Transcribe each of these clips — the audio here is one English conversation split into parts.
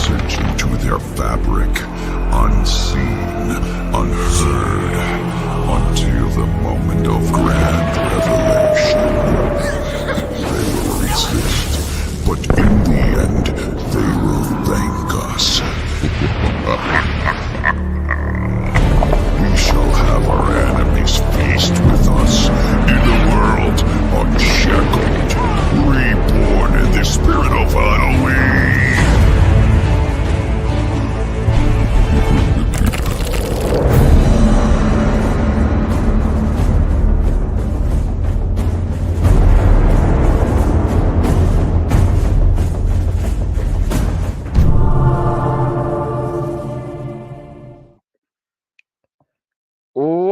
message into their fabric, unseen, unheard, until the moment of grand revelation. They will resist, but in the end, they will thank us. We shall have our enemies feast with us in a world unshackled, reborn in the spirit of Halloween.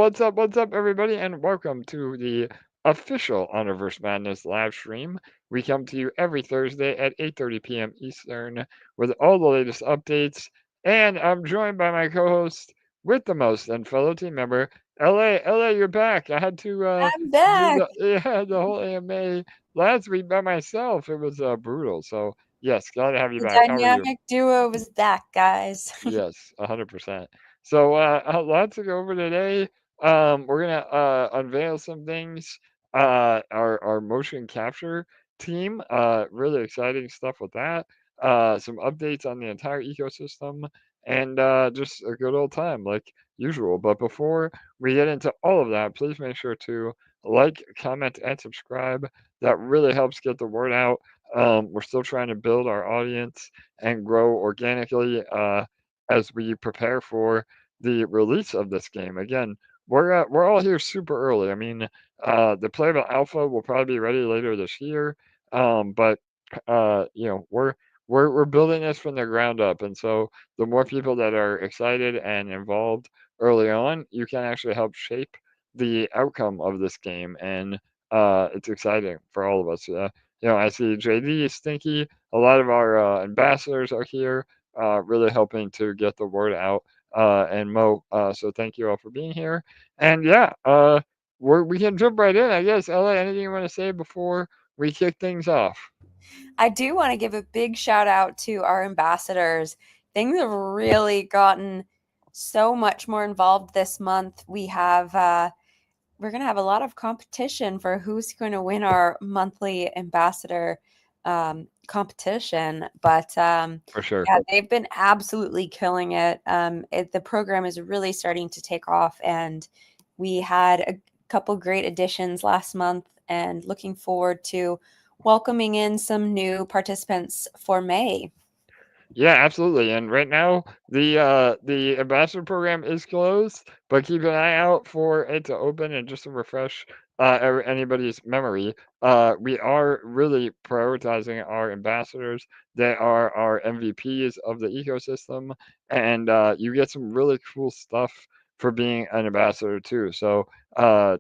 What's up, everybody, and welcome to the official Honorverse Madness live stream. We come to you every Thursday at 8:30 p.m. Eastern with all the latest updates, and I'm joined by my co-host with the most and fellow team member, LA, you're back. I had to I'm back. the whole AMA last week by myself. It was brutal. So yes, glad to have you The back. How are you? dynamic duo was back, guys. Yes, 100%. So, a lot to go over today. We're gonna unveil some things. Our motion capture team. Really exciting stuff with that. Some updates on the entire ecosystem, and just a good old time like usual. But before we get into all of that, please make sure to like, comment, and subscribe. That really helps get the word out. We're still trying to build our audience and grow organically. As we prepare for the release of this game. Again, we're all here super early. I mean, the playable alpha will probably be ready later this year, but we're building this from the ground up, and so the more people that are excited and involved early on, you can actually help shape the outcome of this game, and it's exciting for all of us. I see JD, Stinky, a lot of our ambassadors are here really helping to get the word out. And Mo, so thank you all for being here. And yeah, we can jump right in, I guess. LA, anything you want to say before we kick things off? I do want to give a big shout out to our ambassadors. Things have really gotten so much more involved this month. We're going to have a lot of competition for who's going to win our monthly ambassador competition. But For sure. yeah, they've been absolutely killing it. The program is really starting to take off, and we had a couple great additions last month, and looking forward to welcoming in some new participants for May. Yeah, absolutely. And right now, the ambassador program is closed, but keep an eye out for it to open. And just to refresh anybody's memory, we are really prioritizing our ambassadors. They are our MVPs of the ecosystem, and you get some really cool stuff for being an ambassador too. So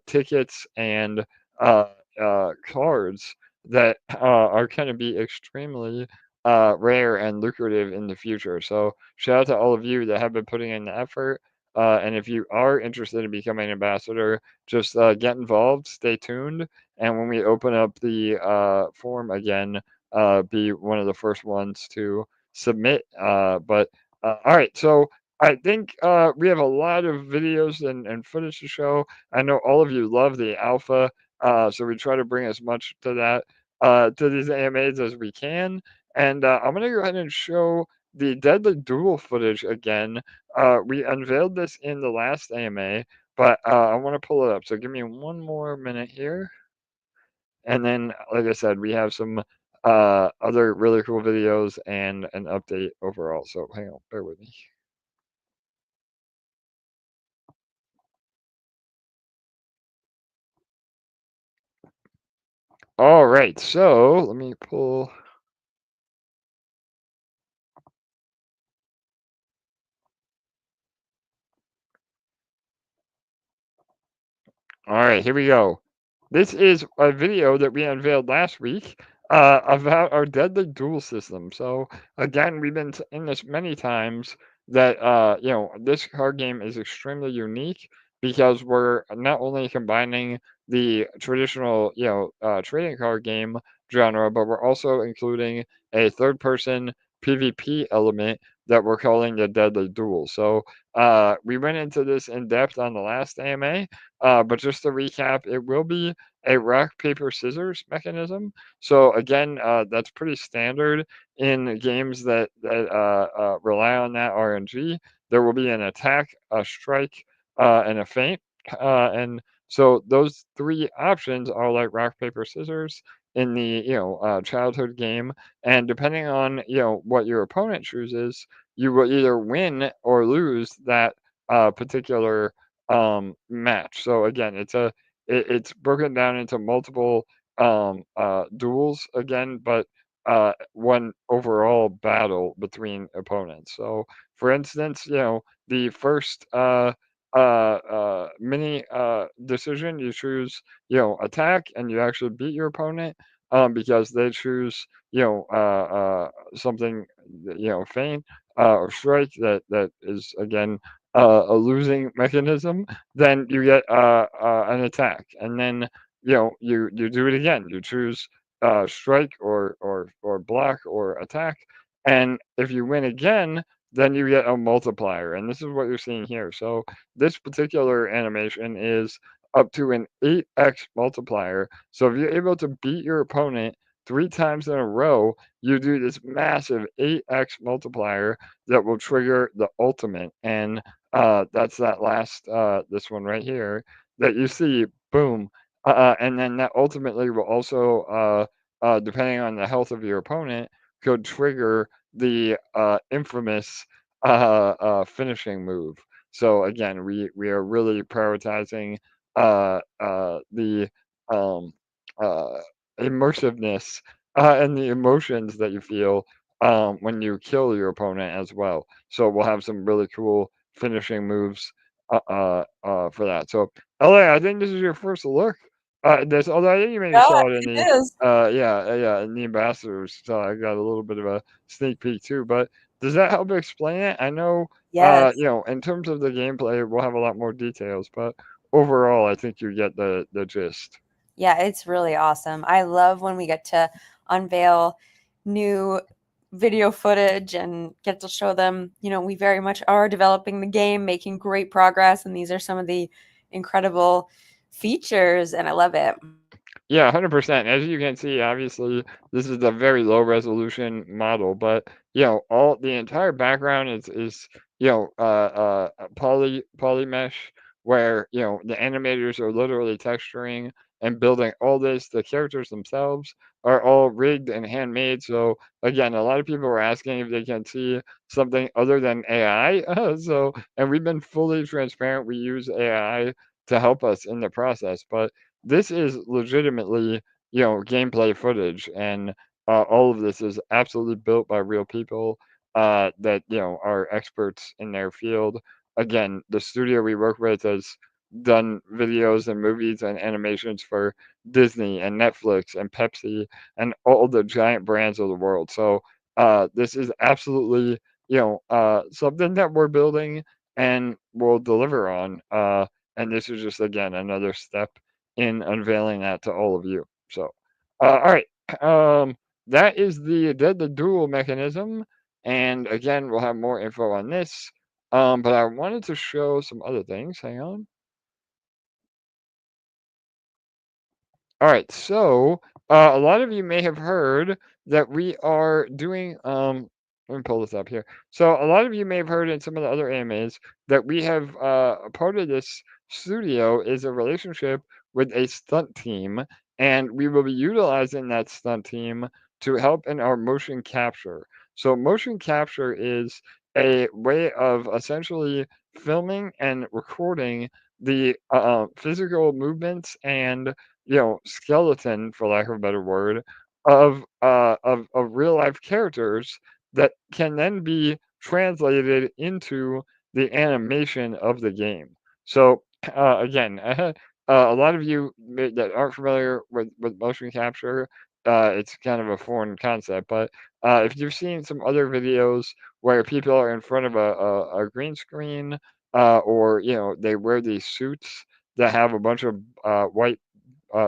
tickets and cards that are going to be extremely rare and lucrative in the future. So shout out to all of you that have been putting in the effort. And if you are interested in becoming an ambassador, just get involved, stay tuned, and when we open up the form again, be one of the first ones to submit. But all right, so I think we have a lot of videos and footage to show. I know all of you love the alpha, so we try to bring as much to that to these AMAs as we can. And I'm going to go ahead and show the Deadly Duel footage again. We unveiled this in the last AMA, but I want to pull it up. So give me one more minute here. And then, like I said, we have some other really cool videos and an update overall. So hang on, bear with me. All right, so let me pull. All right, here we go. This is a video that we unveiled last week about our Deadly Duel system. So again, we've been in this many times that this card game is extremely unique because we're not only combining the traditional trading card game genre, but we're also including a third person PvP element that we're calling the Deadly Duel. So we went into this in depth on the last AMA, but just to recap, it will be a rock, paper, scissors mechanism. So again, that's pretty standard in games that rely on that RNG. There will be an attack, a strike, and a feint. And so those three options are like rock, paper, scissors in the childhood game, and depending on what your opponent chooses, you will either win or lose that particular match. So again, it's broken down into multiple duels again, but one overall battle between opponents. So for instance, the first mini decision, you choose attack, and you actually beat your opponent because they choose something feint or strike that is again a losing mechanism. Then you get an attack, and then you do it again. You choose strike or block or attack, and if you win again, then you get a multiplier, and this is what you're seeing here. So this particular animation is up to an 8x multiplier. So if you're able to beat your opponent 3 times in a row, you do this massive 8x multiplier that will trigger the ultimate. And that's that last, this one right here that you see, boom. And then that ultimately will also, depending on the health of your opponent, could trigger the infamous finishing move. So again, we are really prioritizing the um, uh, immersiveness and the emotions that you feel when you kill your opponent as well. So we'll have some really cool finishing moves for that. So LA, I think this is your first look. This, although I think you maybe Yeah, saw it in it the is. yeah, in the ambassadors. So I got a little bit of a sneak peek too. But does that help explain it? I know Yes. in terms of the gameplay, we'll have a lot more details, but overall, I think you get the gist. Yeah, it's really awesome. I love when we get to unveil new video footage and get to show them, we very much are developing the game, making great progress, and these are some of the incredible features, and I love it. Yeah, 100%. As you can see, obviously, this is a very low resolution model, but all the entire background is poly mesh, where the animators are literally texturing and building all this. The characters themselves are all rigged and handmade. So again, a lot of people are asking if they can see something other than AI. So, and we've been fully transparent. We use AI to help us in the process, but this is legitimately, gameplay footage, and all of this is absolutely built by real people that are experts in their field. Again, the studio we work with has done videos and movies and animations for Disney and Netflix and Pepsi and all the giant brands of the world. So this is absolutely, something that we're building and will deliver on. And this is just again another step in unveiling that to all of you. So, all right, that is the Deadly Duel mechanism, and again, we'll have more info on this. But I wanted to show some other things. Hang on. All right, so a lot of you may have heard that we are doing. Let me pull this up here. So a lot of you may have heard in some of the other AMAs that we have a part of this studio is a relationship with a stunt team, and we will be utilizing that stunt team to help in our motion capture. So motion capture is a way of essentially filming and recording the physical movements and skeleton, for lack of a better word, of real life characters that can then be translated into the animation of the game. So again, a lot of you that aren't familiar with motion capture, it's kind of a foreign concept. But if you've seen some other videos where people are in front of a green screen, or they wear these suits that have a bunch of white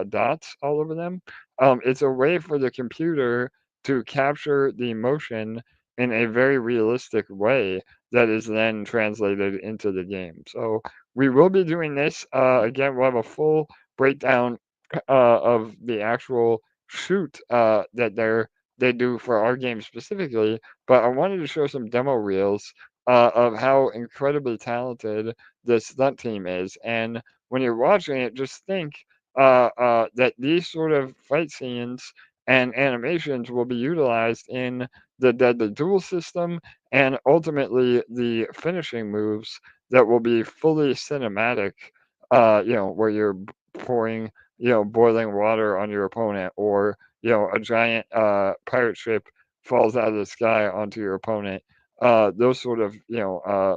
dots all over them. It's a way for the computer to capture the motion in a very realistic way that is then translated into the game. So we will be doing this. Again, we'll have a full breakdown of the actual shoot that they do for our game specifically. But I wanted to show some demo reels of how incredibly talented this stunt team is. And when you're watching it, just think that these sort of fight scenes and animations will be utilized in the Deadly Duel system and ultimately the finishing moves that will be fully cinematic, where you're pouring, boiling water on your opponent, or, a giant pirate ship falls out of the sky onto your opponent. Those sort of,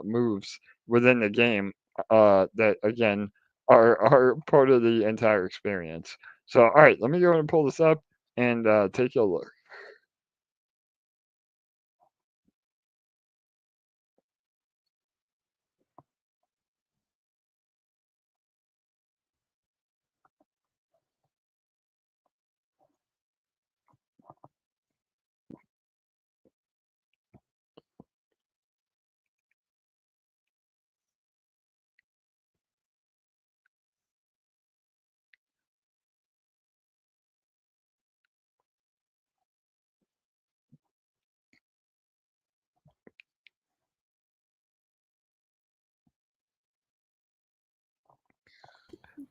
moves within the game that, again, are part of the entire experience. So, all right, let me go and pull this up and take a look.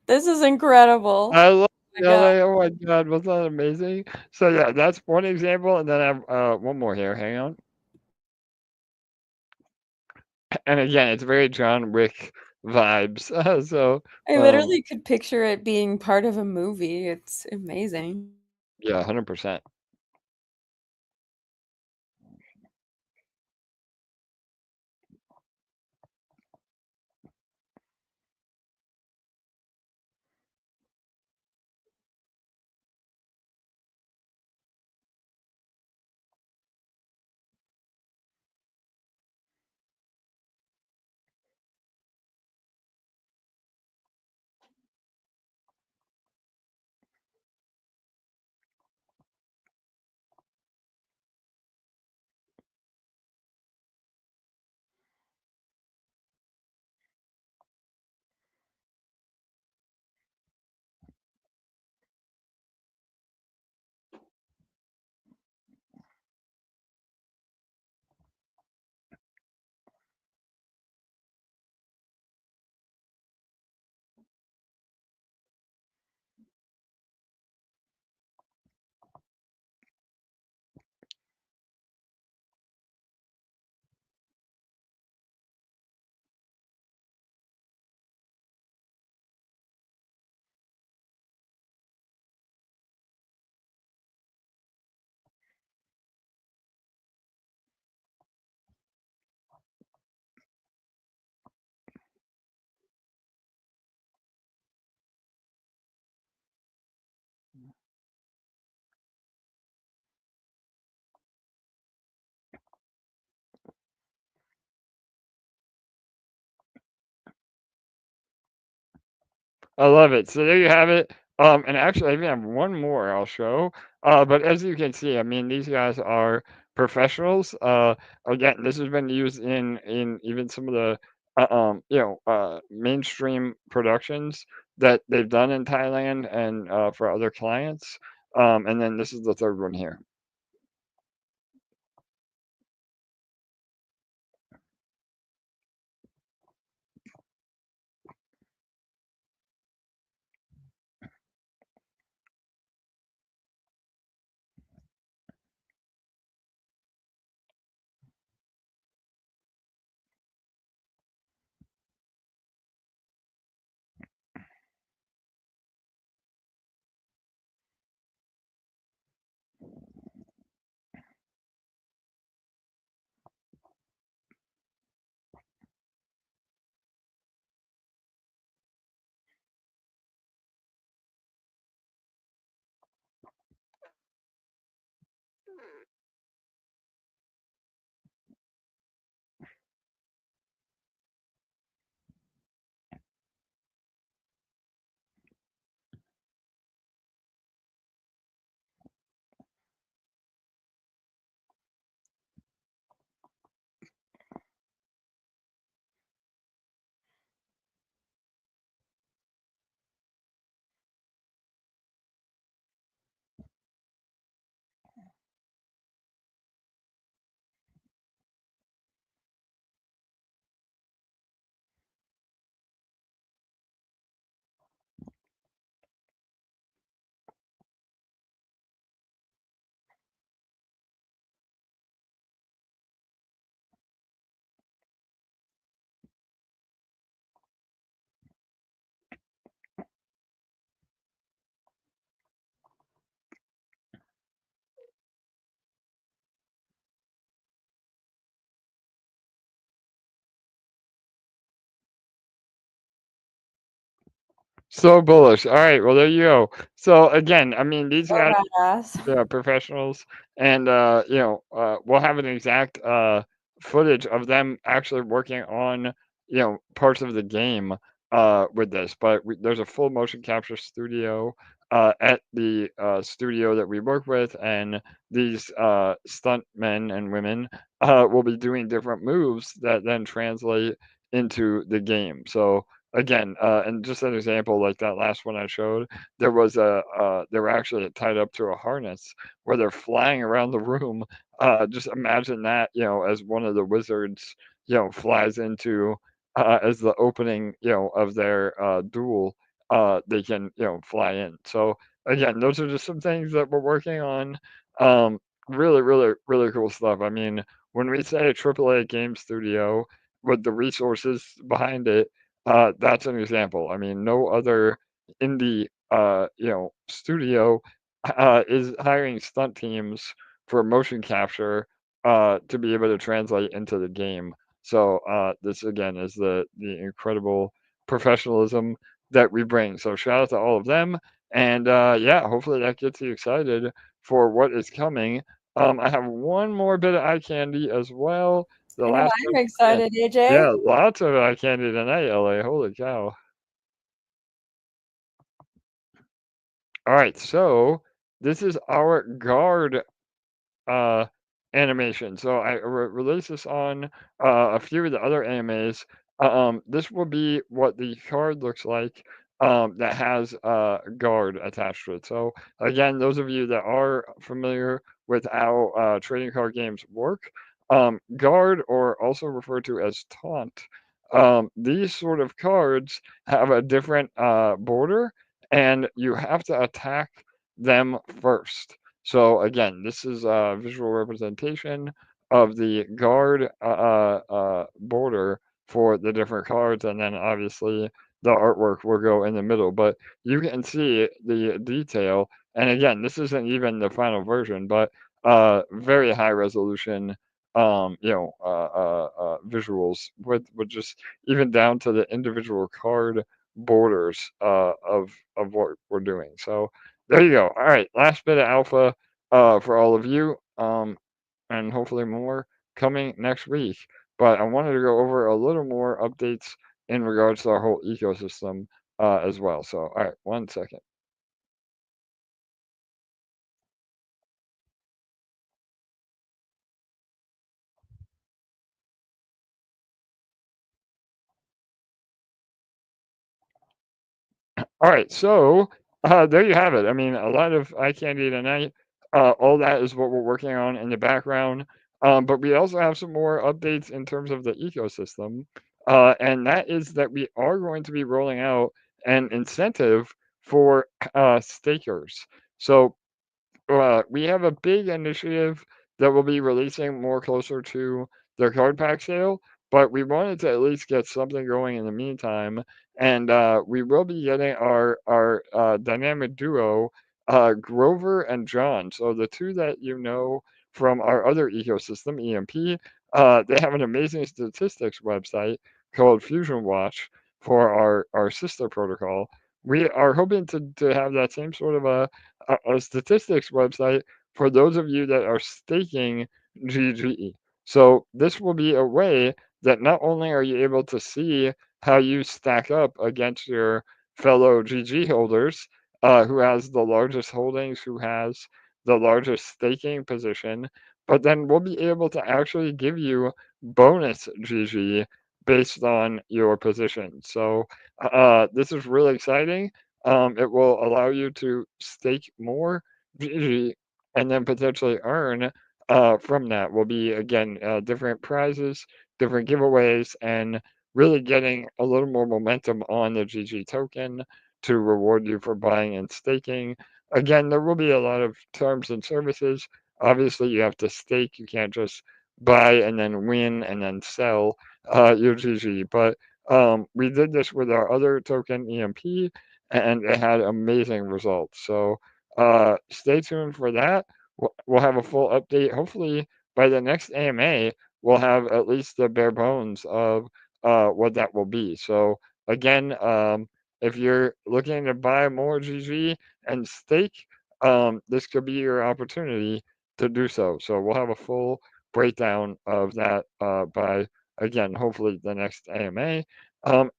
This is incredible. I love Oh my god. Oh my god, was that amazing? So yeah, that's one example, and then I have one more here. Hang on. And again, it's very John Wick vibes. So I um, literally could picture it being part of a movie. It's amazing. yeah, 100%. I love it. So there you have it. And actually, I even have one more I'll show. But as you can see, I mean, these guys are professionals. Again, this has been used in even some of the mainstream productions that they've done in Thailand and for other clients. And then this is the third one here. So bullish. All right, well there you go. So again, I mean these So guys, badass. yeah, professionals, and we'll have an exact footage of them actually working on parts of the game with this. But there's a full motion capture studio at the studio that we work with, and these stunt men and women will be doing different moves that then translate into the game. So again, and just an example like that last one I showed, there was they were actually tied up to a harness where they're flying around the room. Just imagine that, as one of the wizards, flies into as the opening, of their duel, they can, fly in. So again, those are just some things that we're working on. Um, really, really, really cool stuff. I mean, when we say a AAA game studio with the resources behind it, that's an example. I mean, no other indie, studio is hiring stunt teams for motion capture to be able to translate into the game. So this again is the incredible professionalism that we bring. So shout out to all of them, and yeah, hopefully that gets you excited for what is coming. I have one more bit of eye candy as well. The I know last I'm one, yeah, excited, AJ. yeah, lots of eye candy tonight, LA. Holy cow! All right, so this is our guard uh, animation. So I released this on a few of the other animes. This will be what the card looks like that has guard attached to it. So again, those of you that are familiar with how trading card games work, guard, or also referred to as taunt, these sort of cards have a different border, and you have to attack them first. So again, this is a visual representation of the guard border for the different cards, and then obviously the artwork will go in the middle. But you can see the detail, and again, this isn't even the final version, but very high resolution, visuals with just even down to the individual card borders of what we're doing. So there you go. All right, last bit of alpha for all of you, and hopefully more coming next week. But I wanted to go over a little more updates in regards to our whole ecosystem as well. So, all right, one second. All right, so there you have it. I mean, a lot of eye candy tonight. All that is what we're working on in the background. But we also have some more updates in terms of the ecosystem, and that is that we are going to be rolling out an incentive for stakers. So we have a big initiative that we'll be releasing more closer to the card pack sale, but we wanted to at least get something going in the meantime. And we will be getting our dynamic duo, Grover and John. So the two that you know from our other ecosystem, EMP, they have an amazing statistics website called Fusion Watch for our sister protocol. We are hoping to have that same sort of a statistics website for those of you that are staking GG. So this will be a way that not only are you able to see how you stack up against your fellow GG holders, who has the largest holdings, who has the largest staking position, but then we'll be able to actually give you bonus GG based on your position. So this is really exciting. It will allow you to stake more GG and then potentially earn from that. Will be again different prizes, different giveaways, and really getting a little more momentum on the GG token to reward you for buying and staking. Again, there will be a lot of terms and services. Obviously, you have to stake. You can't just buy and then win and then sell your GG. But we did this with our other token, EMP, and it had amazing results. So stay tuned for that. We'll have a full update. Hopefully, by the next AMA, we'll have at least the bare bones of what that will be. So again, if you're looking to buy more GG and stake, this could be your opportunity to do so. So we'll have a full breakdown of that by, again, hopefully the next AMA.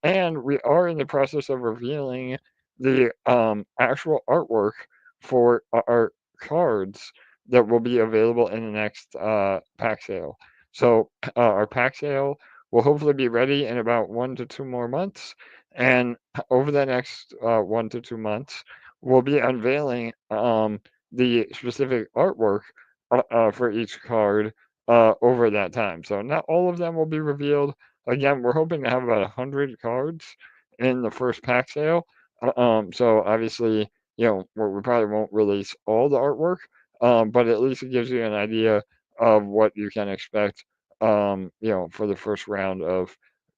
And we are in the process of revealing the actual artwork for our cards that will be available in the next pack sale. So our pack sale will hopefully be ready in about 1 to 2 more months. And over the next 1 to 2 months, we'll be unveiling the specific artwork for each card over that time. So not all of them will be revealed. Again, we're hoping to have about 100 cards in the first pack sale. So obviously, we probably won't release all the artwork, but at least it gives you an idea of what you can expect, for the first round of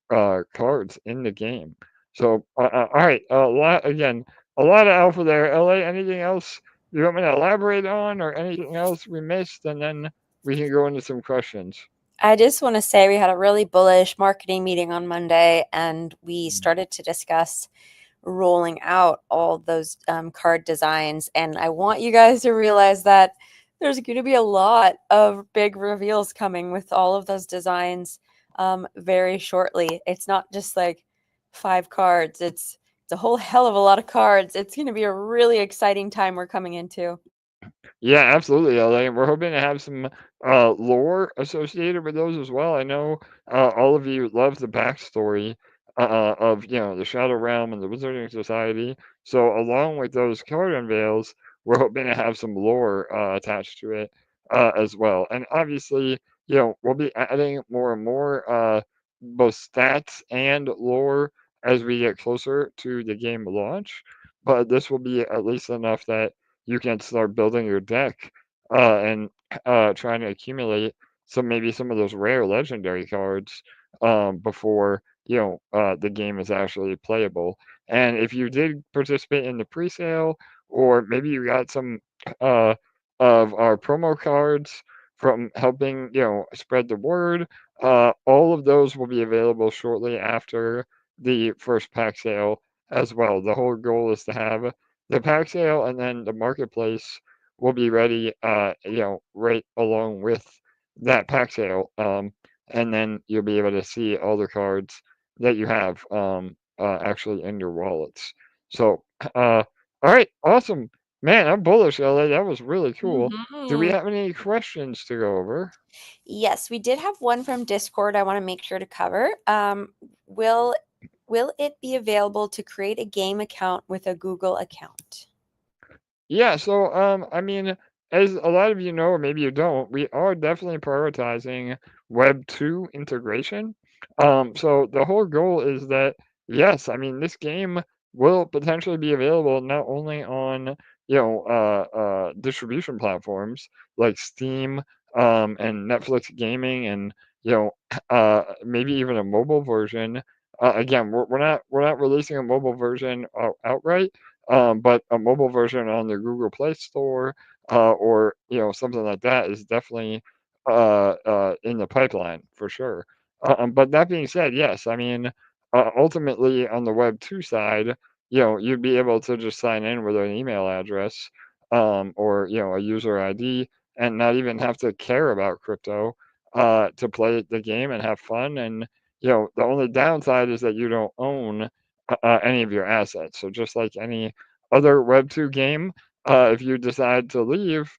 cards in the game. So, all right, a lot of alpha there. LA, anything else you want me to elaborate on, or anything else we missed, and then we can go into some questions. I just want to say we had a really bullish marketing meeting on Monday, and we started to discuss rolling out all those card designs. And I want you guys to realize that there's going to be a lot of big reveals coming with all of those designs very shortly. It's not just like 5 cards. It's a whole hell of a lot of cards. It's going to be a really exciting time we're coming into. Yeah, absolutely, LA. And we're hoping to have some lore associated with those as well. I know all of you love the backstory of the Shadow Realm and the Wizarding Society. So along with those card unveils, we're hoping to have some lore attached to it as well. And obviously, we'll be adding more and more both stats and lore as we get closer to the game launch. But this will be at least enough that you can start building your deck and trying to accumulate maybe some of those rare legendary cards before the game is actually playable. And if you did participate in the pre-sale, or maybe you got some uh, of our promo cards from helping spread the word, all of those will be available shortly after the first pack sale as well. The whole goal is to have the pack sale and then the marketplace will be ready, right along with that pack sale. And then you'll be able to see all the cards that you have actually in your wallets. So, all right, awesome. Man, I'm bullish, LA. That was really cool. Do we Mhm. have any questions to go over? Yes, we did have one from Discord I want to make sure to cover. Will will it be available to create a game account with a Google account? Yeah, so I mean, as a lot of you know, or maybe you don't, we are definitely prioritizing Web 2 integration. So the whole goal is that yes, I mean this game will potentially be available not only on distribution platforms like Steam and Netflix gaming and maybe even a mobile version. Again, we're not releasing a mobile version outright, but a mobile version on the Google Play Store or something like that is definitely in the pipeline for sure. But that being said, yes, I mean ultimately on the Web 2 side, you'd be able to just sign in with an email address or a user ID and not even have to care about crypto to play the game and have fun. And the only downside is that you don't own any of your assets. So just like any other Web 2 game, if you decide to leave,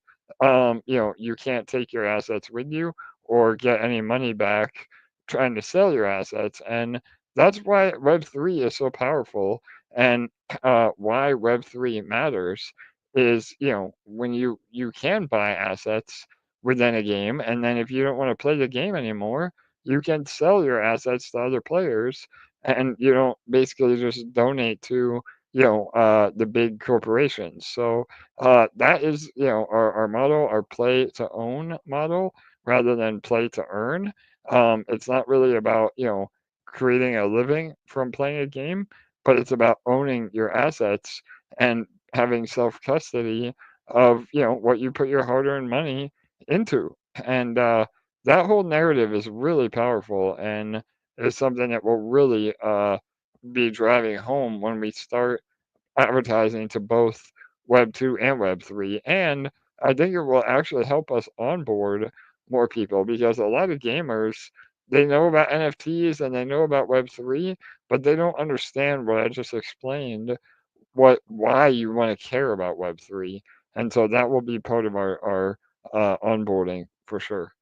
you can't take your assets with you or get any money back trying to sell your assets. And that's why Web 3 is so powerful and why Web 3 matters is, when you can buy assets within a game, and then if you don't want to play the game anymore, you can sell your assets to other players and you don't basically just donate to the big corporations. So that is our model, our play to own model rather than play to earn. It's not really about creating a living from playing a game, but it's about owning your assets and having self custody of what you put your hard earned money into. And that whole narrative is really powerful and is something that will really be driving home when we start advertising to both Web 2 and Web 3. And I think it will actually help us onboard more people because a lot of gamers, they know about NFTs and they know about Web 3, but they don't understand what I just explained, why you want to care about Web 3. And so that will be part of our onboarding for sure.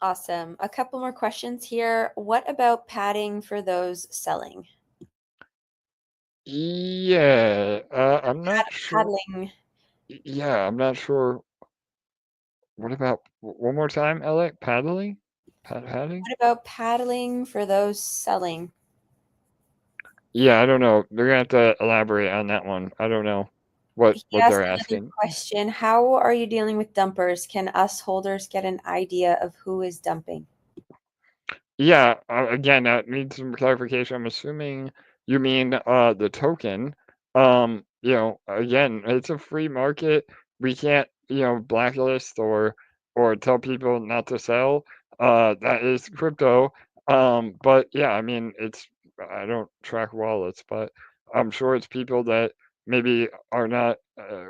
Awesome. A couple more questions here. What about padding for those selling? Yeah, I'm not sure. Paddling. Yeah, I'm not sure. What about one more time, Alec? Paddling? Padding? What about paddling for those selling? Yeah, I don't know. They're gonna have to elaborate on that one. I don't know He what asked they're another asking. question. How are you dealing with dumpers? Can us holders get an idea of who is dumping? Yeah, again, that needs some clarification. I'm assuming you mean the token. Again, it's a free market. We can't, blacklist or tell people not to sell. That is crypto. But yeah, I mean, I don't track wallets, but I'm sure it's people that maybe are not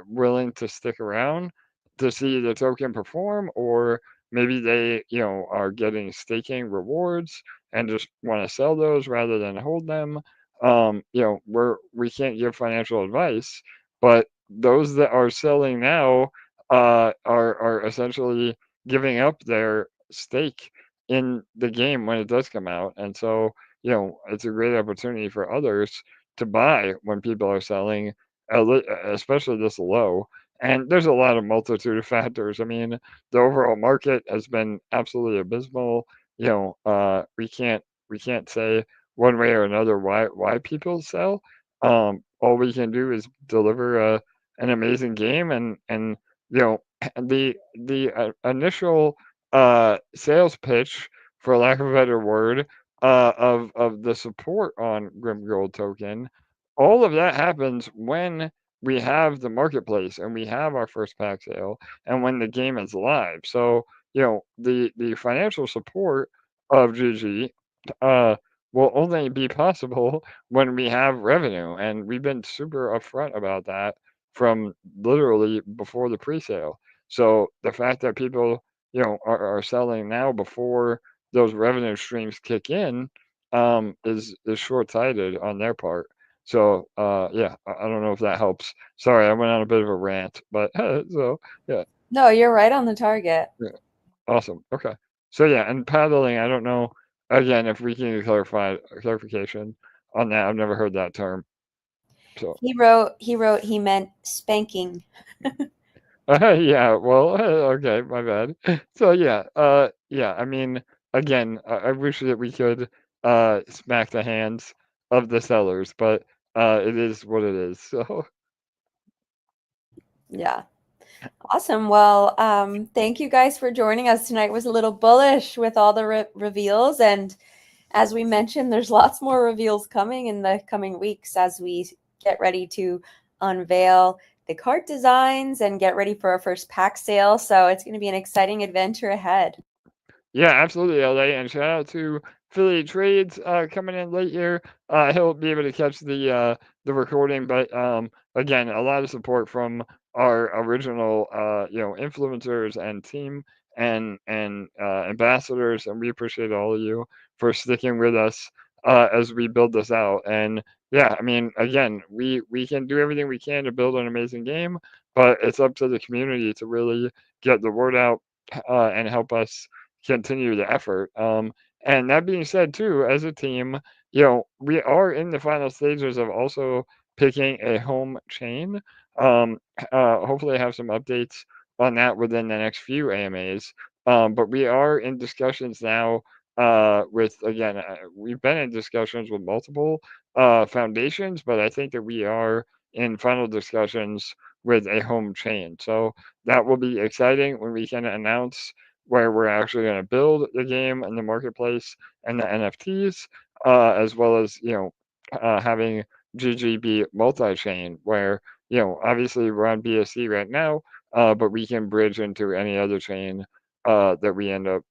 willing to stick around to see the token perform, or maybe they, are getting staking rewards and just want to sell those rather than hold them. We can't give financial advice, but those that are selling now are essentially giving up their stake in the game when it does come out. And so, it's a great opportunity for others to buy when people are selling, especially this low. And there's a lot of multitude of factors. I mean, the overall market has been absolutely abysmal. We can't say one way or another why people sell. All we can do is deliver an amazing game, and you know the initial sales pitch, for lack of a better word, of the support on Grim Gold token. All of that happens when we have the marketplace and we have our first pack sale and when the game is live. So, the financial support of GG uh, will only be possible when we have revenue, and we've been super upfront about that from literally before the pre-sale. So the fact that people, are selling now before those revenue streams kick in, is short-sighted on their part. So, yeah, I don't know if that helps. Sorry, I went on a bit of a rant, but so yeah, No, you're right on the target. yeah, awesome. Okay, so yeah, and paddling, I don't know. Again, if we can get clarification on that, I've never heard that term. So, He meant spanking. yeah, well, okay, my bad. So yeah, yeah, I mean, again, I wish that we could smack the hands of the sellers, but it is what it is. So. Yeah. Awesome. Well, thank you guys for joining us tonight. It was a little bullish with all the reveals. And as we mentioned, there's lots more reveals coming in the coming weeks as we get ready to unveil the card designs and get ready for our first pack sale. So it's going to be an exciting adventure ahead. Yeah, absolutely, LA, and shout out to Philly Trades coming in late here. He'll be able to catch the recording, but again, a lot of support from our original influencers and team and ambassadors, and we appreciate all of you for sticking with us as we build this out. And yeah, I mean, again, we can do everything we can to build an amazing game, but it's up to the community to really get the word out and help us continue the effort. And that being said, too, as a team, we are in the final stages of also picking a home chain. Hopefully, I have some updates on that within the next few AMAs. But we are in discussions now we've been in discussions with multiple foundations, but I think that we are in final discussions with a home chain. So that will be exciting when we can announce where we're actually going to build the game and the marketplace and the NFTs, as well as having GG be multi-chain, where obviously we're on BSC right now, but we can bridge into any other chain that we end up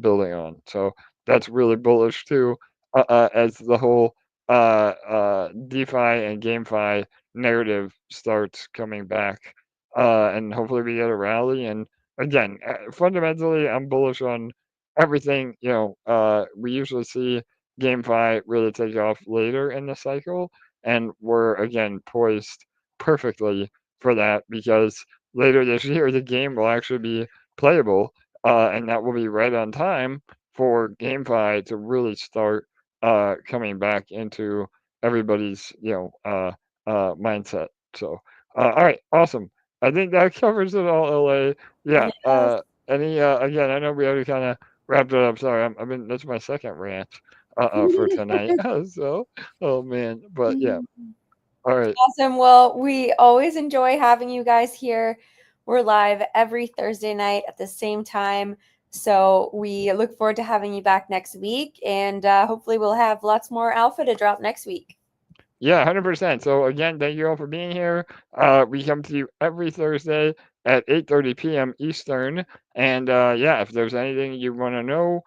building on. So that's really bullish too. as the whole DeFi and GameFi narrative starts coming back, and hopefully we get a rally. And again, fundamentally, I'm bullish on everything. We usually see GameFi really take off later in the cycle, and we're again poised perfectly for that because later this year the game will actually be playable, and that will be right on time for GameFi to really start coming back into everybody's mindset. So, all right, awesome. I think that covers it all, LA. Yeah. Yes. Any again? I know we already kind of wrapped it up. Sorry, I mean that's my second rant for tonight. So, oh man, but yeah. All right. Awesome. Well, we always enjoy having you guys here. We're live every Thursday night at the same time. So we look forward to having you back next week. And hopefully we'll have lots more alpha to drop next week. Yeah, 100%. So again, thank you all for being here. We come to you every Thursday at 8:30 p.m. Eastern. And yeah, if there's anything you want to know,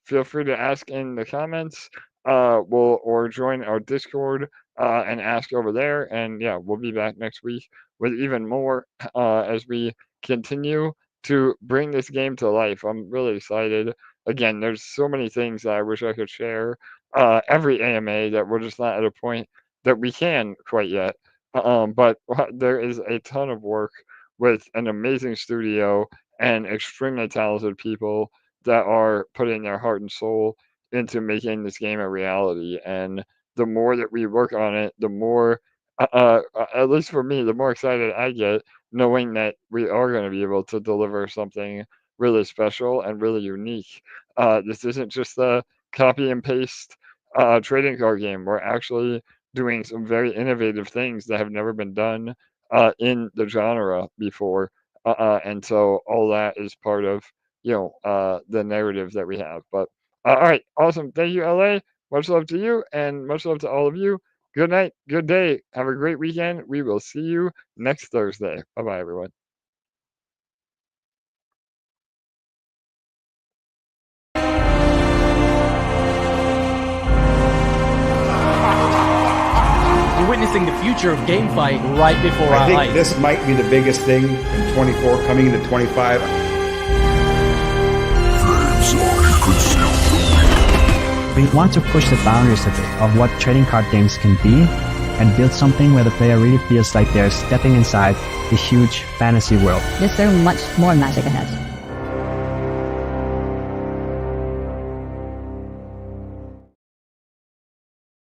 feel free to ask in the comments. Or join our Discord and ask over there. And yeah, we'll be back next week with even more as we continue to bring this game to life. I'm really excited. Again, there's so many things that I wish I could share every AMA that we're just not at a point that we can quite yet. But there is a ton of work with an amazing studio and extremely talented people that are putting their heart and soul into making this game a reality. And the more that we work on it, the more, at least for me, the more excited I get knowing that we are going to be able to deliver something really special and really unique. This isn't just a copy and paste trading card game. We're actually doing some very innovative things that have never been done in the genre before. And so all that is part of the narrative that we have. But all right, awesome. Thank you, LA. Much love to you, and much love to all of you. Good night, good day. Have a great weekend. We will see you next Thursday. Bye bye, everyone. We're witnessing the future of GameFi right before our I think eyes. this might be the biggest thing in 24, coming into 25. We want to push the boundaries a bit of what trading card games can be and build something where the player really feels like they're stepping inside the huge fantasy world. There's so much more magic ahead.